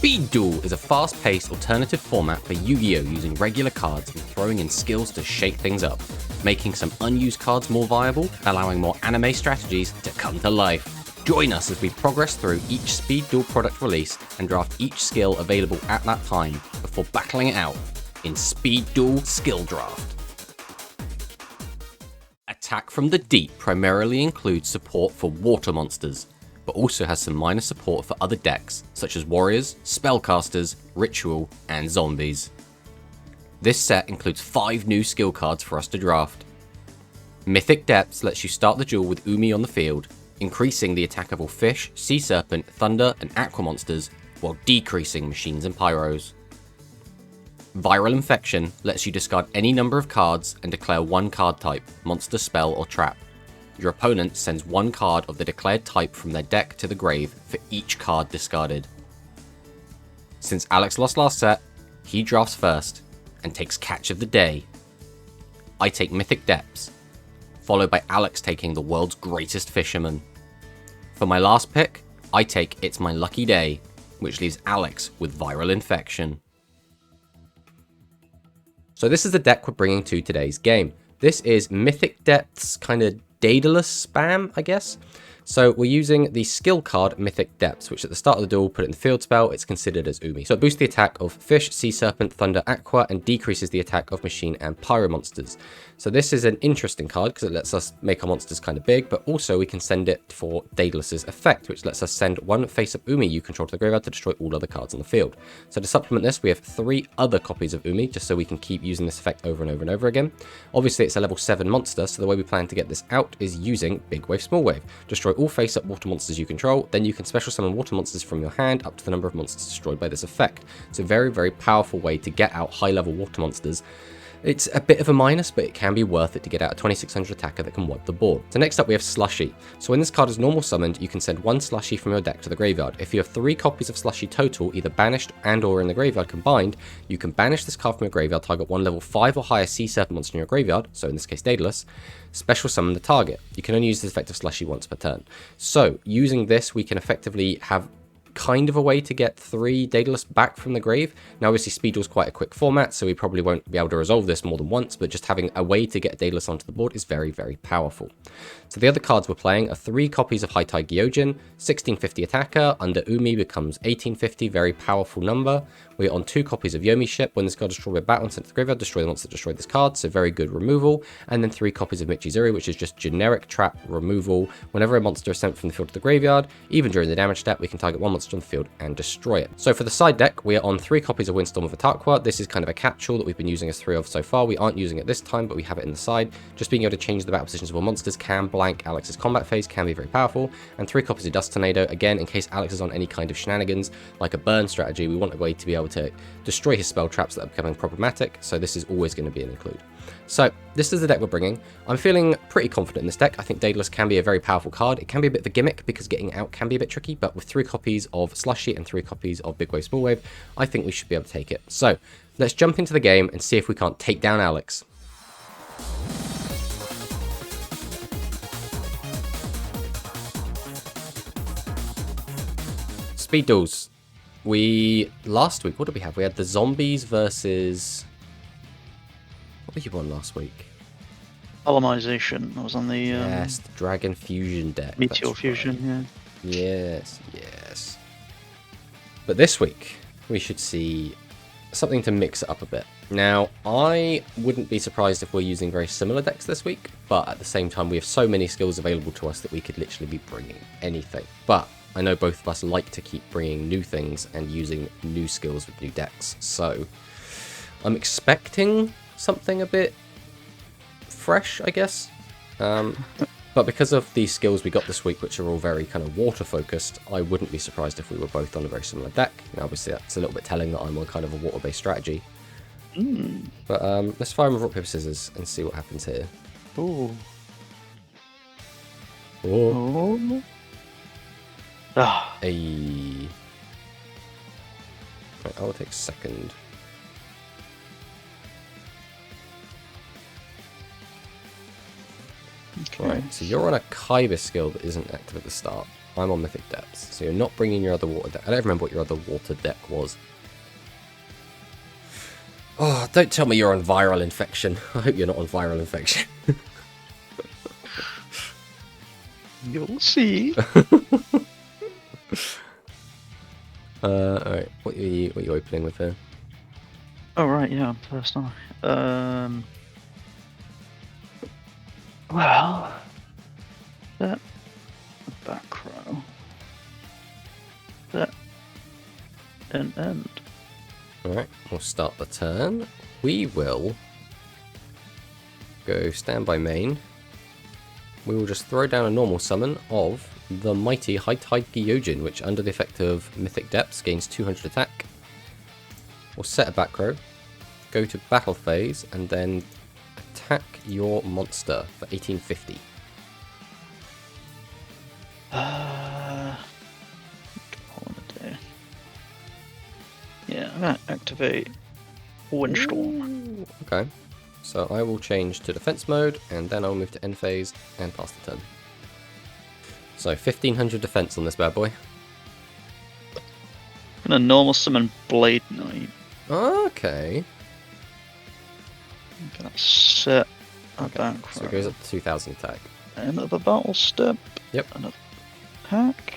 Speed Duel is a fast-paced alternative format for Yu-Gi-Oh! Using regular cards and throwing in skills to shake things up, making some unused cards more viable, allowing more anime strategies to come to life. Join us as we progress through each Speed Duel product release and draft each skill available at that time before battling it out in Speed Duel Skill Draft. Attack from the Deep primarily includes support for water monsters, but also has some minor support for other decks such as warriors, spellcasters, ritual, and zombies. This set includes 5 new skill cards for us to draft. Mythic Depths lets you start the duel with Umi on the field, increasing the attack of all fish, sea serpent, thunder, and aqua monsters, while decreasing machines and pyros. Viral Infection lets you discard any number of cards and declare one card type, monster, spell, or trap. Your opponent sends one card of the declared type from their deck to the grave for each card discarded. Since Alex lost last set, he drafts first and takes Catch of the Day. I take Mythic Depths, followed by Alex taking the world's greatest fisherman. For my last pick, I take It's My Lucky Day, which leaves Alex with Viral Infection. So this is the deck we're bringing to today's game. This is Mythic Depths, kind of Daedalus spam, I guess. So we're using the skill card Mythic Depths, which at the start of the duel, put it in the field spell, it's considered as Umi. So it boosts the attack of fish, sea serpent, thunder, aqua, and decreases the attack of machine and pyro monsters. So this is an interesting card because it lets us make our monsters kind of big, but also we can send it for Daedalus's effect, which lets us send one face-up Umi you control to the graveyard to destroy all other cards on the field. So to supplement this, we have 3 other copies of Umi, just so we can keep using this effect over and over and over again. Obviously, it's a level 7 monster, so the way we plan to get this out is using Big Wave, Small Wave. Destroy all face-up water monsters you control, then you can special summon water monsters from your hand up to the number of monsters destroyed by this effect. It's a very, very powerful way to get out high-level water monsters. It's a bit of a minus, but it can be worth it to get out a 2600 attacker that can wipe the board. So next up we have Slushy. So when this card is normal summoned, you can send 1 Slushy from your deck to the graveyard. If you have 3 copies of Slushy total, either banished and or in the graveyard combined, you can banish this card from your graveyard, target 1 level 5 or higher sea serpent monster in your graveyard, so in this case Daedalus, special summon the target. You can only use this effect of Slushy once per turn. So using this, we can effectively have kind of a way to get 3 Daedalus back from the grave. Now obviously Speed Duel is quite a quick format, so we probably won't be able to resolve this more than once, but just having a way to get Daedalus onto the board is very, very powerful. So the other cards we're playing are 3 copies of High Tide Gyojin, 1650 attacker, under Umi becomes 1850, very powerful number. We're on 2 copies of Yomi Ship. When this card is destroyed by battle and sent to the graveyard, destroy the monster that destroyed this card, so very good removal. And then 3 copies of Michizuri, which is just generic trap removal. Whenever a monster is sent from the field to the graveyard, even during the damage step, we can target 1 monster on the field and destroy it. So for the side deck, we are on 3 copies of Windstorm of Atakwa. This is kind of a catch-all that we've been using as 3 of so far. We aren't using it this time, but we have it in the side. Just being able to change the battle positions of all monsters can blank Alex's combat phase, can be very powerful. And 3 copies of Dust Tornado, again, in case Alex is on any kind of shenanigans, like a burn strategy, we want a way to be able to destroy his spell traps that are becoming problematic, so this is always going to be an include. So this is the deck we're bringing. I'm feeling pretty confident in this deck. I think Daedalus can be a very powerful card. It can be a bit of a gimmick because getting out can be a bit tricky, but with 3 copies of Slushy and 3 copies of Big Wave, Small Wave, I think we should be able to take it. So let's jump into the game and see if we can't take down Alex. Speed Duels. Last week, what did we have? We had the zombies versus... What did you won last week? Polymerization. I was on the... yes, the Dragon Fusion deck. Meteor Fusion, yeah. Yes. But this week, we should see something to mix it up a bit. Now, I wouldn't be surprised if we're using very similar decks this week, but at the same time, we have so many skills available to us that we could literally be bringing anything. But I know both of us like to keep bringing new things and using new skills with new decks, so I'm expecting something a bit fresh, I guess. But because of the skills we got this week, which are all very kind of water focused, I wouldn't be surprised if we were both on a very similar deck. Now, obviously, that's a little bit telling that I'm on kind of a water-based strategy. But let's fire with rock, paper, scissors and see what happens here. Ooh. Oh. Ah. Right, I'll take second. Okay. Right, so you're on a Kaiba skill that isn't active at the start. I'm on Mythic Depths. So you're not bringing your other water deck. I don't remember what your other water deck was. Oh, don't tell me you're on Viral Infection. I hope you're not on Viral Infection. You'll see. Alright, what are you opening with here? Oh right, yeah, I'm first on. Well, that back row, that an end. Alright, we'll start the turn. We will go standby main. We will just throw down a normal summon of the mighty High Tide Gyojin, which under the effect of Mythic Depths gains 200 attack. We'll set a back row, go to battle phase, and then attack your monster for 1850. What do I want to do? Yeah, I'm gonna activate Windstorm. Okay, so I will change to defense mode, and then I'll move to end phase and pass the turn. So 1500 defense on this bad boy. I'm gonna normal summon Blade Knight. Okay. I'm gonna set a back row. So it goes up to 2000 attack. Another battle step. Yep. Another attack.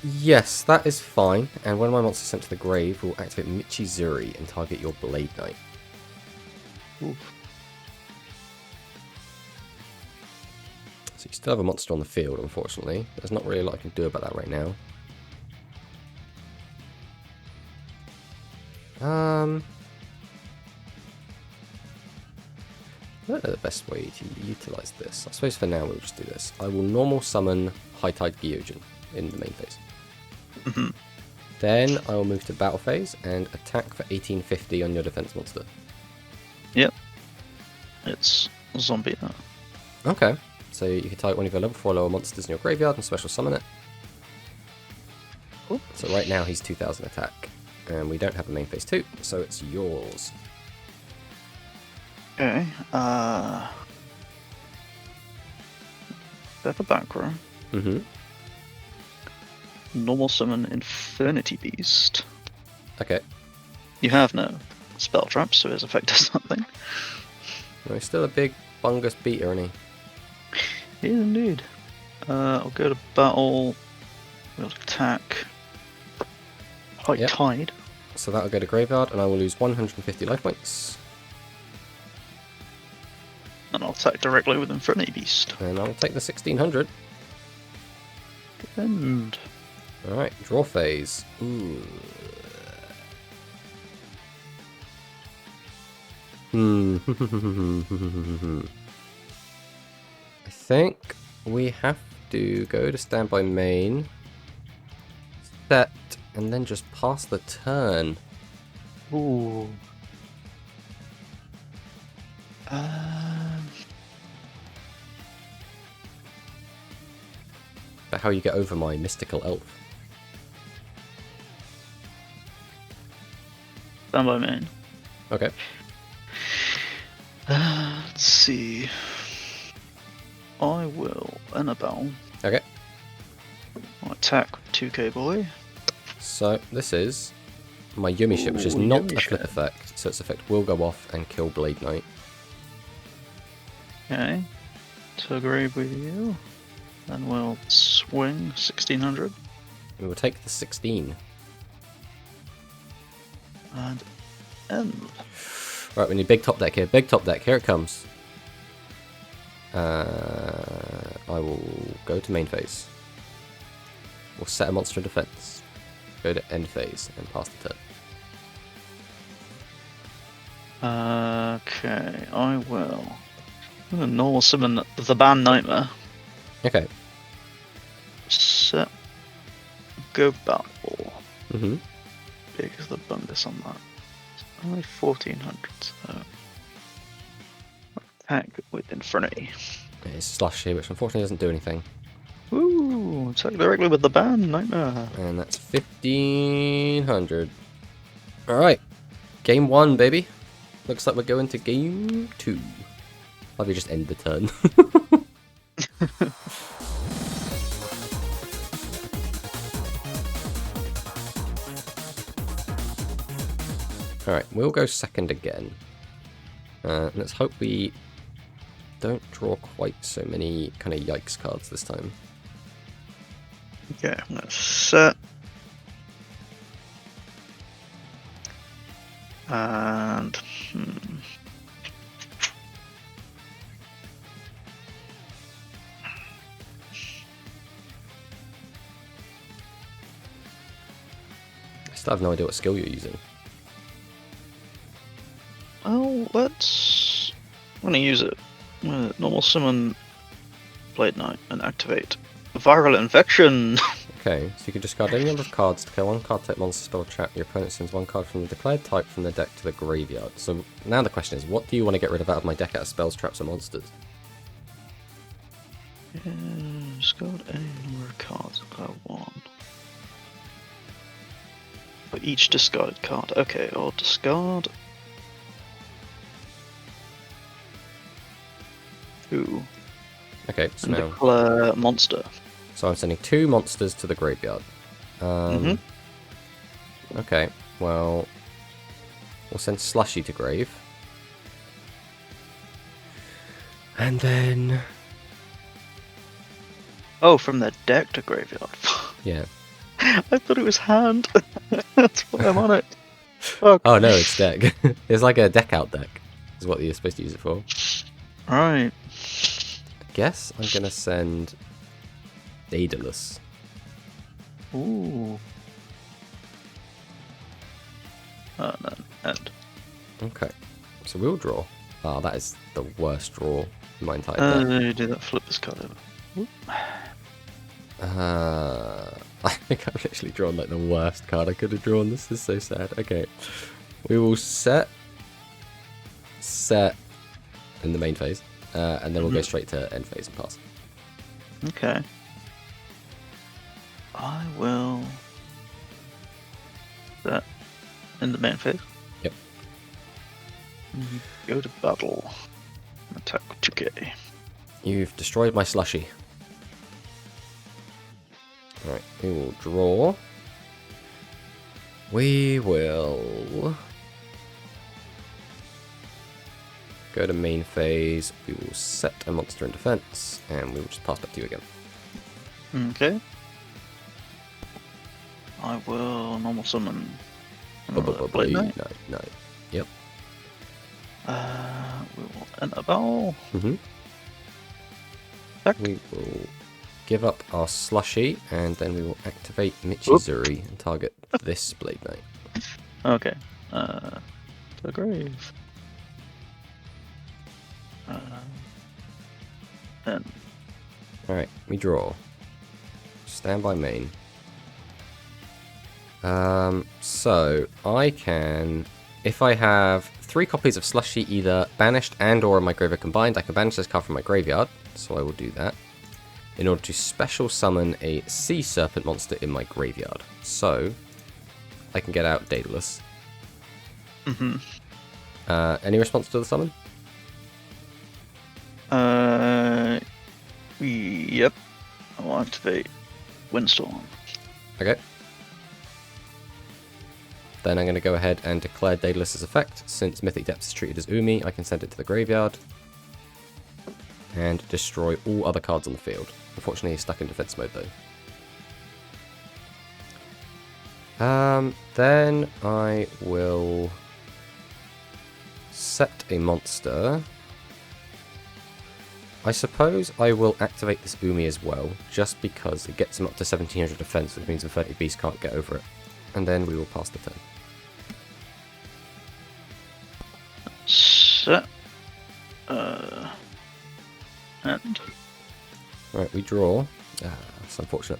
Yes, that is fine. And when my monster is sent to the grave, we'll activate Michizuri and target your Blade Knight. Oof. So you still have a monster on the field, unfortunately. There's not really a lot I can do about that right now. I don't know the best way to utilize this. I suppose for now we'll just do this. I will normal summon High Tide Gyojin in the main phase. Then I will move to battle phase and attack for 1850 on your defense monster. Yep. It's a zombie now. Okay. So you can target one of your level 4 lower monsters in your graveyard and special summon it. Cool. So right now he's 2000 attack. And we don't have a main phase 2, so it's yours. Okay. Better back row. Mm-hmm. Normal summon Infernity Beast. Okay. You have no spell traps, so his effect does nothing. No, he's still a big bungus beater, isn't he? He is indeed. I'll go to battle. We'll attack. High Yep. Tide. So that'll go to graveyard, and I will lose 150 life points. And I'll attack directly with Infernity Beast. And I'll take the 1600. End. Alright, draw phase. Ooh. I think we have to go to standby main, set, and then just pass the turn. Ooh. But how you get over my mystical elf. Stand by main. Okay. Let's see. I will Annabelle. Okay. I'll attack with 2k boy. So this is my Yumi ship, which is Ooh, not Yumi a flip ship. effect, so its effect will go off and kill Blade Knight. Okay. To grave with you. Then we'll swing 1600. We will take the 16. And end. Right, we need big top deck here. Big top deck, here it comes. I will go to main phase. We'll set a monster in defense. Go to end phase and pass the turn. Okay, I will. I'm gonna normal summon the Band Nightmare. Okay. Set. Go battle. Mm-hmm. Big is the bungus on that. It's only 1400, so. Attack with Infernity. It's Slush here, which unfortunately doesn't do anything. Ooh, attack directly with the Band Nightmare. And that's 1500. Alright. Game 1, baby. Looks like we're going to game 2. I'll just end the turn. Alright, we'll go second again. Let's hope we don't draw quite so many kind of yikes cards this time. Okay, I'm gonna set. And I still have no idea what skill you're using. well, I'm gonna use it. Normal summon Blade Knight and activate Viral Infection. Okay, so you can discard any number of cards to kill one card type monster spell trap. Your opponent sends one card from the declared type from the deck to the graveyard. So now the question is, what do you want to get rid of out of my deck out of spells, traps, and monsters? Discard any number of cards. Declare one. For each discarded card. Okay, or discard 2. Okay, so And now... declare monster. So I'm sending 2 monsters to the graveyard. Okay, well... We'll send Slushy to grave. And then... Oh, from the deck to graveyard. Yeah. I thought it was hand. That's why I'm on it. Fuck. Oh no, it's deck. It's like a deck out deck, is what you're supposed to use it for. Right. I guess I'm gonna send Daedalus. Ooh. No, end. Okay, so we'll draw. Oh, that is the worst draw in my entire deck. No, you do that. Flip this card over. I think I've literally drawn like the worst card I could have drawn. This is so sad. Okay, we will set in the main phase, and then we'll go straight to end phase and pass. Okay. I will set in the main phase. Yep. Go to battle. Attack 2k. You've destroyed my Slushy. Alright, we will draw. We will go to main phase. We will set a monster in defense, and we will just pass back to you again. Okay. I will normal summon another Blade Knight. No. Yep. We will enter battle. Back. We will give up our Slushy, and then we will activate Michizuri and target this Blade Knight. Okay. To the grave. Then. Alright, we draw. Stand by main. So I can, if I have 3 copies of Slushy either banished and or in my graveyard combined, I can banish this card from my graveyard, so I will do that, in order to special summon a Sea Serpent monster in my graveyard. So I can get out Daedalus. Any response to the summon? Yep. I will activate Windstorm. Okay. Then I'm going to go ahead and declare Daedalus' effect. Since Mythic Depths is treated as Umi, I can send it to the graveyard and destroy all other cards on the field. Unfortunately, he's stuck in defense mode though. Then I will set a monster. I suppose I will activate this Umi as well, just because it gets him up to 1700 defense, which means the 30 beast can't get over it. And then we will pass the turn. Set. End. Right, we draw. That's unfortunate.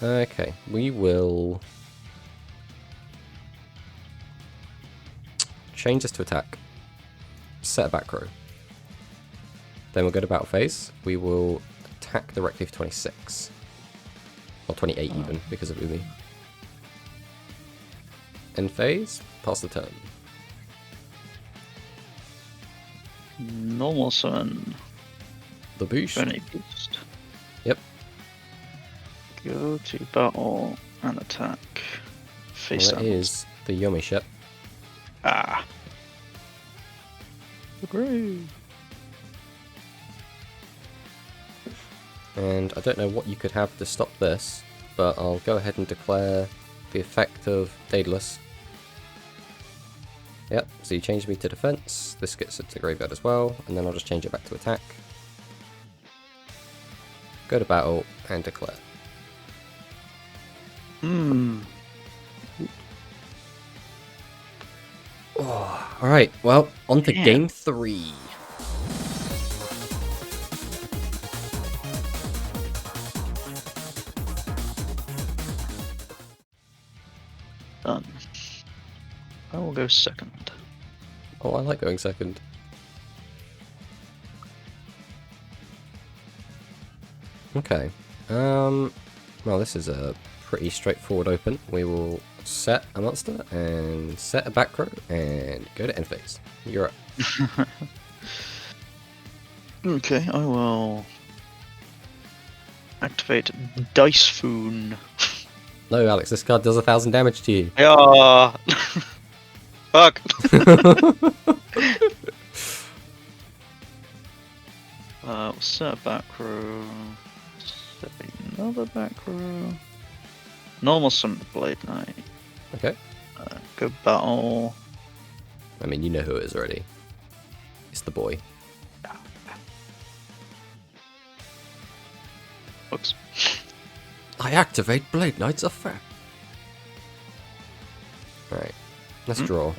Okay, we will change this to attack. Set a back row. Then we'll go to battle phase. We will attack directly for 26. Or 28 even, because of Umi. End phase, pass the turn. Normal summon. The boost. Any beast. Yep. Go to battle and attack. Face Well, that is the Yomi ship. Ah. The grave. And I don't know what you could have to stop this, but I'll go ahead and declare the effect of Daedalus. Yep, so you changed me to defense, this gets it to graveyard as well, and then I'll just change it back to attack. Go to battle, and declare. Oh, alright, well, on to game 3. Done. I will go second. Oh, I like going second. Okay. Well, this is a pretty straightforward open. We will set a monster and set a back row and go to end phase. You're up. Okay, I will activate Dicefoon. No, Alex, this card does 1,000 damage to you. Yeah. Fuck. We'll set a back row. Set another back row. Normal summon the Blade Knight. Okay. Go battle. I mean, you know who it is already. It's the boy. Oops. I activate Blade Knight's effect. Alright, let's draw.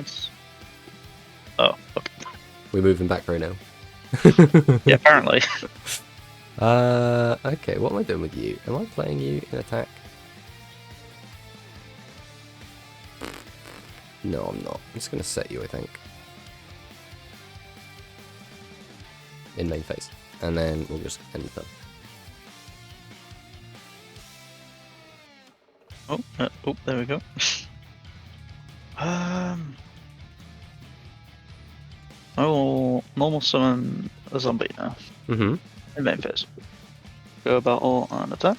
Oh, okay. We're moving back row now. Yeah, apparently. Okay, what am I doing with you? Am I playing you in attack? No, I'm not. I'm just going to set you, I think. In main phase. And then we'll just end them. Oh, there we go. I will normal summon a zombie now. Mm-hmm. In main phase. Go battle and attack.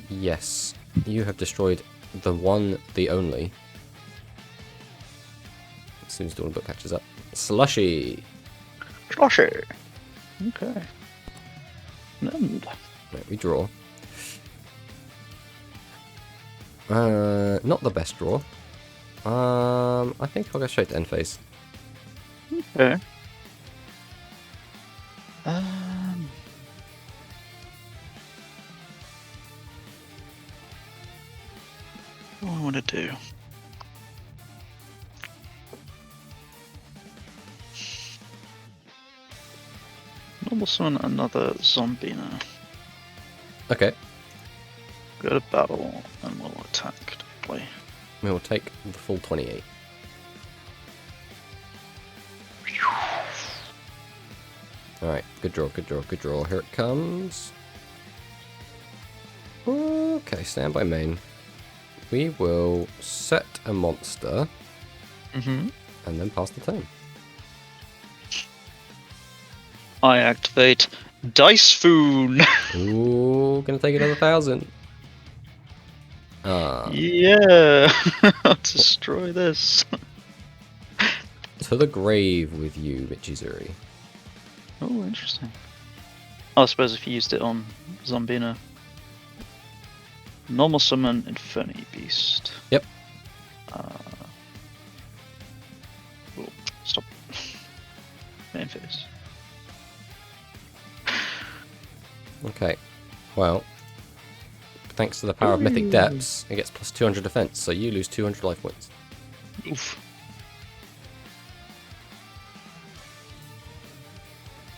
Yes. You have destroyed the one, the only. As soon as Dueling Book catches up. Slushy! Slushy! Okay. End. Right, we draw. Not the best draw. I think I'll go straight to end phase. Okay. What do I want to do? Normal summon another zombie now. Okay. Go to battle and we'll attack directly. We will take the full 28. Alright, good draw, good draw, good draw. Here it comes. Okay, stand by main. We will set a monster. Mm-hmm. And then pass the turn. I activate Dicefoon. Ooh, gonna take another 1,000. Yeah, I'll destroy this. To the grave with you, Michizuri. Oh, interesting. I suppose if you used it on Zombina. Normal summon Inferni Beast. Yep. Oh, stop. Main phase. Okay. Well, thanks to the power of Mythic Depths, it gets plus 200 defense, so you lose 200 life points. Oof.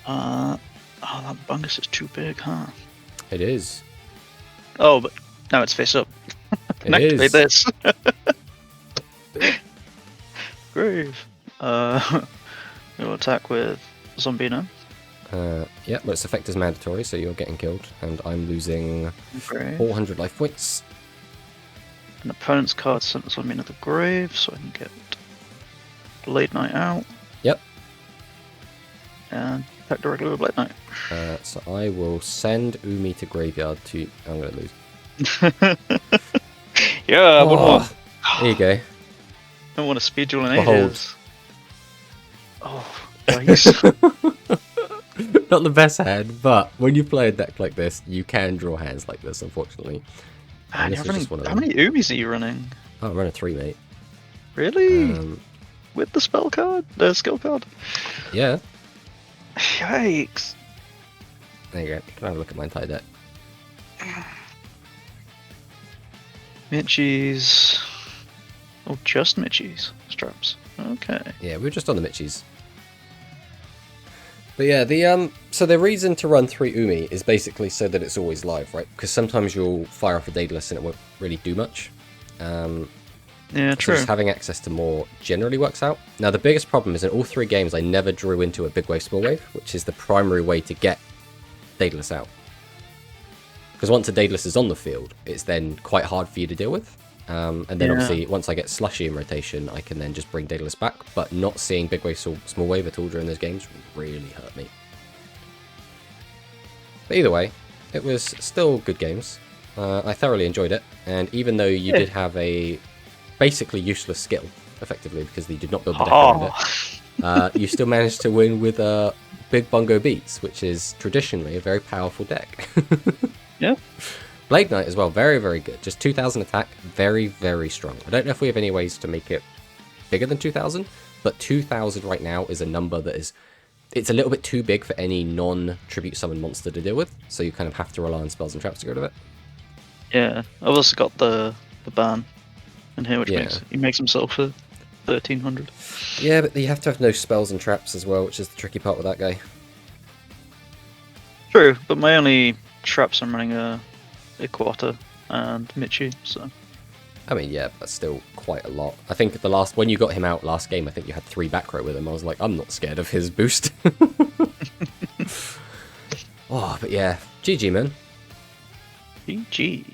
Oh, that bungus is too big, huh? It is. Oh, but now it's face up. It Activate is. this. Grave. We'll attack with Zombina. Yeah, but its effect is mandatory, so you're getting killed, and I'm losing Grave. 400 life points. An opponent's card sent Zombina to the grave, so I can get Blade Knight out. Yep. And attack directly with Blade Knight. So I will send Umi to graveyard to... I'm going to lose. Yeah, Oh, there you go. don't want to speed duel in Behold. ages. Oh, nice. Not the best hand, but when you play a deck like this, you can draw hands like this, unfortunately. Man, this was just one of how them. many Umis are you running? Oh, I'm running 3, mate. Really? With the spell card? The skill card? Yeah. Yikes. There you go. You can have a look at my entire deck. Mitchies. Oh, just Mitchies. Straps. Okay. Yeah, we were just on the Mitchies. But yeah, so the reason to run 3 Umi is basically so that it's always live, right? Because sometimes you'll fire off a Daedalus and it won't really do much. Yeah, So true. just having access to more generally works out. Now, the biggest problem is in all 3 games, I never drew into a big wave, small wave, which is the primary way to get Daedalus out. Because once a Daedalus is on the field, it's then quite hard for you to deal with. And then obviously, once I get Slushy in rotation, I can then just bring Daedalus back. But not seeing big wave, small wave at all during those games really hurt me. But either way, it was still good games. I thoroughly enjoyed it. And even though you did have a basically useless skill, effectively, because you did not build the deck around it, you still managed to win with Big Bungo Beats, which is traditionally a very powerful deck. Yeah. Blade Knight as well, very, very good. Just 2,000 attack, very, very strong. I don't know if we have any ways to make it bigger than 2,000, but 2,000 right now is a number that is... It's a little bit too big for any non-tribute summon monster to deal with, so you kind of have to rely on spells and traps to get rid of it. Yeah. I've also got the ban in here, which makes himself a 1,300. Yeah, but you have to have no spells and traps as well, which is the tricky part with that guy. True, but my only traps I'm running are Iquata and Michi, so... I mean, yeah, that's still quite a lot. I think when you got him out last game, I think you had 3 back row with him. I was like, I'm not scared of his boost. Oh, but yeah, GG, man. GG.